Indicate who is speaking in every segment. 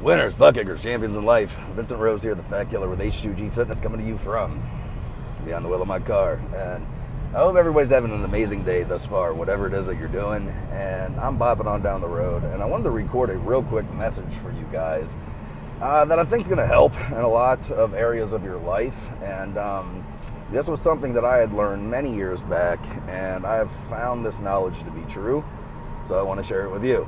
Speaker 1: Winners, butt kickers, champions in life. Vincent Rose here, the Fat Killer with H2G Fitness, coming to you from beyond the wheel of my car. And I hope everybody's having an amazing day thus far, whatever it is that you're doing. And I'm bopping on down the road, and I wanted to record a real quick message for you guys that I think is going to help in a lot of areas of your life. And this was something that I had learned many years back, and I have found this knowledge to be true, so I want to share it with you.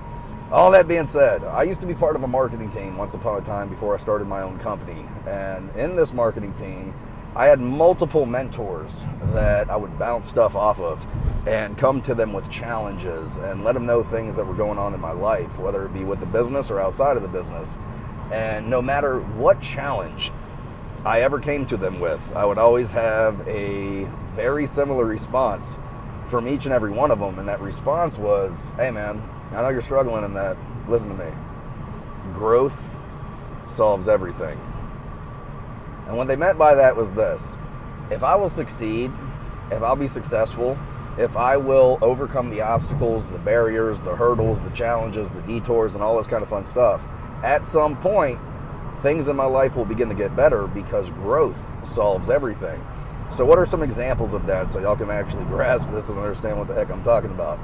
Speaker 1: All that being said, I used to be part of a marketing team once upon a time before I started my own company. And in this marketing team, I had multiple mentors that I would bounce stuff off of and come to them with challenges and let them know things that were going on in my life, whether it be with the business or outside of the business. And no matter what challenge I ever came to them with, I would always have a very similar response from each and every one of them. And that response was, hey man, I know you're struggling in that. Listen to me. Growth solves everything. And what they meant by that was this. If I will succeed, if I'll be successful, if I will overcome the obstacles, the barriers, the hurdles, the challenges, the detours, and all this kind of fun stuff, at some point, things in my life will begin to get better because growth solves everything. So what are some examples of that so y'all can actually grasp this and understand what the heck I'm talking about?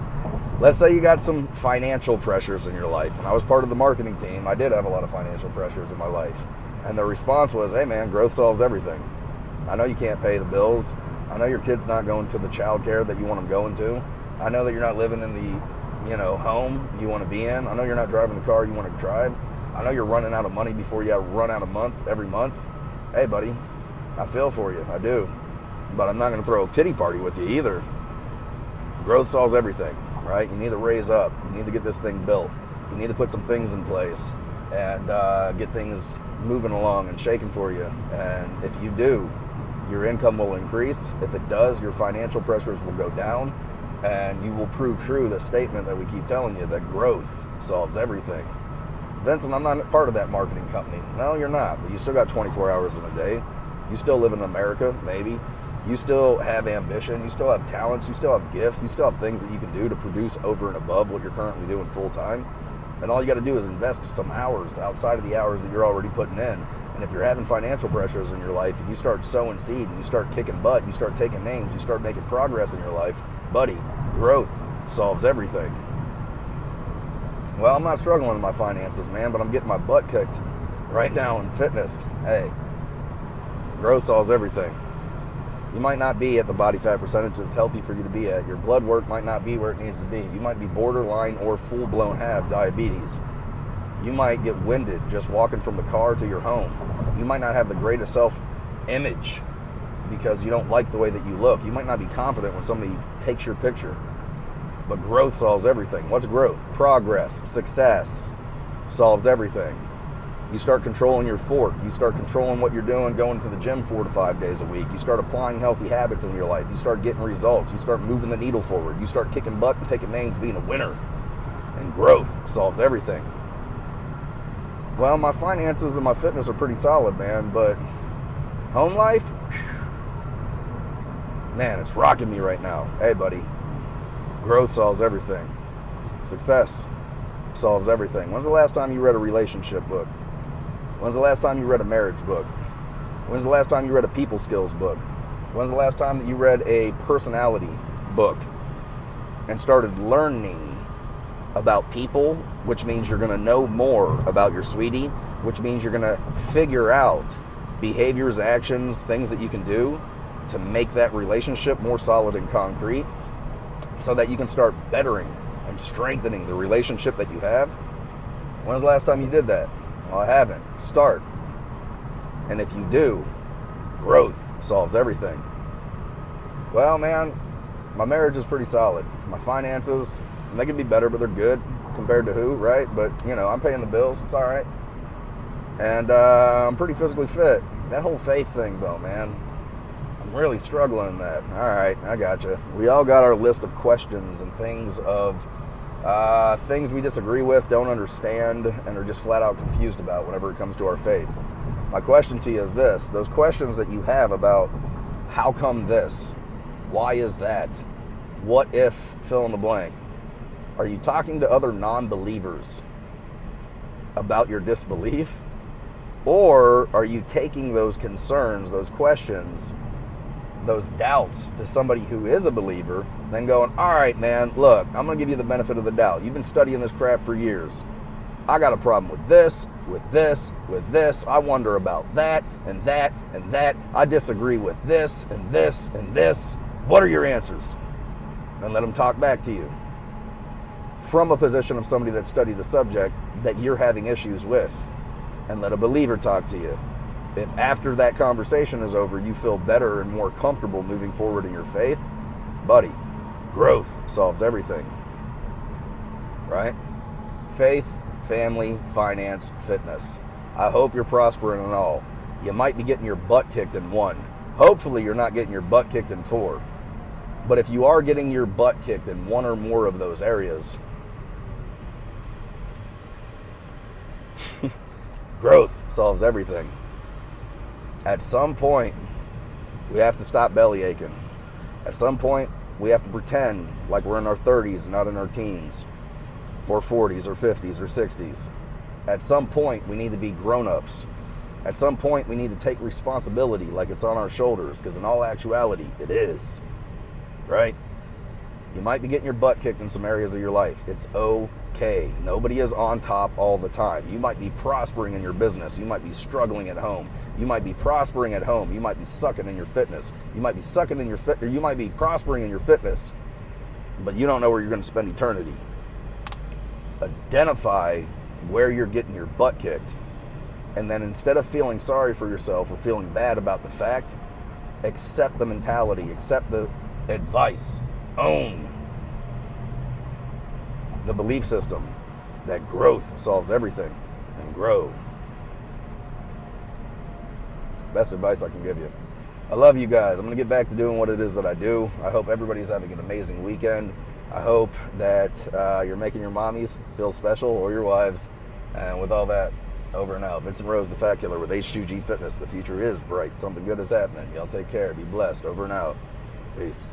Speaker 1: Let's say you got some financial pressures in your life. When I was part of the marketing team, I did have a lot of financial pressures in my life. And the response was, hey man, growth solves everything. I know you can't pay the bills. I know your kid's not going to the child care that you want them going to. I know that you're not living in the, home you want to be in. I know you're not driving the car you want to drive. I know you're running out of money before you run out of every month. Hey buddy, I feel for you, I do. But I'm not going to throw a pity party with you either. Growth solves everything, right? You need to raise up. You need to get this thing built. You need to put some things in place and get things moving along and shaking for you. And if you do, your income will increase. If it does, your financial pressures will go down, and you will prove true the statement that we keep telling you, that growth solves everything. Vincent, I'm not part of that marketing company. No, you're not, but you still got 24 hours in a day. You still live in America, maybe. You still have ambition, you still have talents, you still have gifts, you still have things that you can do to produce over and above what you're currently doing full time. And all you got to do is invest some hours outside of the hours that you're already putting in. And if you're having financial pressures in your life and you start sowing seed and you start kicking butt, you start taking names, you start making progress in your life, buddy, growth solves everything. Well, I'm not struggling with my finances, man, but I'm getting my butt kicked right now in fitness. Hey, growth solves everything. You might not be at the body fat percentage that's healthy for you to be at. Your blood work might not be where it needs to be. You might be borderline or full-blown have diabetes. You might get winded just walking from the car to your home. You might not have the greatest self-image because you don't like the way that you look. You might not be confident when somebody takes your picture. But growth solves everything. What's growth? Progress, success solves everything. You start controlling your fork. You start controlling what you're doing, going to the gym 4 to 5 days a week. You start applying healthy habits in your life. You start getting results. You start moving the needle forward. You start kicking butt and taking names, being a winner. And growth solves everything. Well, my finances and my fitness are pretty solid, man, but home life, man, it's rocking me right now. Hey, buddy, growth solves everything. Success solves everything. When's the last time you read a relationship book? When's the last time you read a marriage book? When's the last time you read a people skills book? When's the last time that you read a personality book and started learning about people, which means you're going to know more about your sweetie, which means you're going to figure out behaviors, actions, things that you can do to make that relationship more solid and concrete so that you can start bettering and strengthening the relationship that you have? When's the last time you did that? Well, I haven't. Start. And if you do, growth solves everything. Well, man, my marriage is pretty solid. My finances, they can be better, but they're good compared to who, right? But, I'm paying the bills. It's all right. And I'm pretty physically fit. That whole faith thing, though, man, I'm really struggling in that. All right, I gotcha. We all got our list of questions and things we disagree with, don't understand, and are just flat out confused about whenever it comes to our faith. My question to you is this. Those questions that you have about how come this, why is that, what if, fill in the blank. Are you talking to other non-believers? about your disbelief? Or are you taking those concerns, those questions, those doubts to somebody who is a believer, then going, all right, man, look, I'm going to give you the benefit of the doubt. You've been studying this crap for years. I got a problem with this, with this, with this. I wonder about that and that and that. I disagree with this and this and this. What are your answers? And let them talk back to you from a position of somebody that studied the subject that you're having issues with. And let a believer talk to you. If after that conversation is over, you feel better and more comfortable moving forward in your faith, buddy, growth solves everything. Right? Faith, family, finance, fitness. I hope you're prospering in all. You might be getting your butt kicked in one. Hopefully you're not getting your butt kicked in four. But if you are getting your butt kicked in one or more of those areas, growth solves everything. At some point, we have to stop belly aching. At some point, we have to pretend like we're in our 30s, not in our teens, or 40s, or 50s, or 60s. At some point, we need to be grown-ups. At some point, we need to take responsibility like it's on our shoulders, because in all actuality, it is. Right? You might be getting your butt kicked in some areas of your life. It's okay. Nobody is on top all the time. You might be prospering in your business. You might be struggling at home. You might be prospering at home. You might be sucking in your fitness. You might be sucking in your you might be prospering in your fitness, but you don't know where you're going to spend eternity. Identify where you're getting your butt kicked, and then instead of feeling sorry for yourself or feeling bad about the fact, accept the mentality, accept the advice, own the belief system that growth solves everything, and grow. Best advice I can give you. I love you guys. I'm going to get back to doing what it is that I do. I hope everybody's having an amazing weekend. I hope that you're making your mommies feel special, or your wives. And with all that, over and out. Vincent Rose, the Fat Killer, with H2G Fitness. The future is bright. Something good is happening. Y'all take care. Be blessed. Over and out. Peace.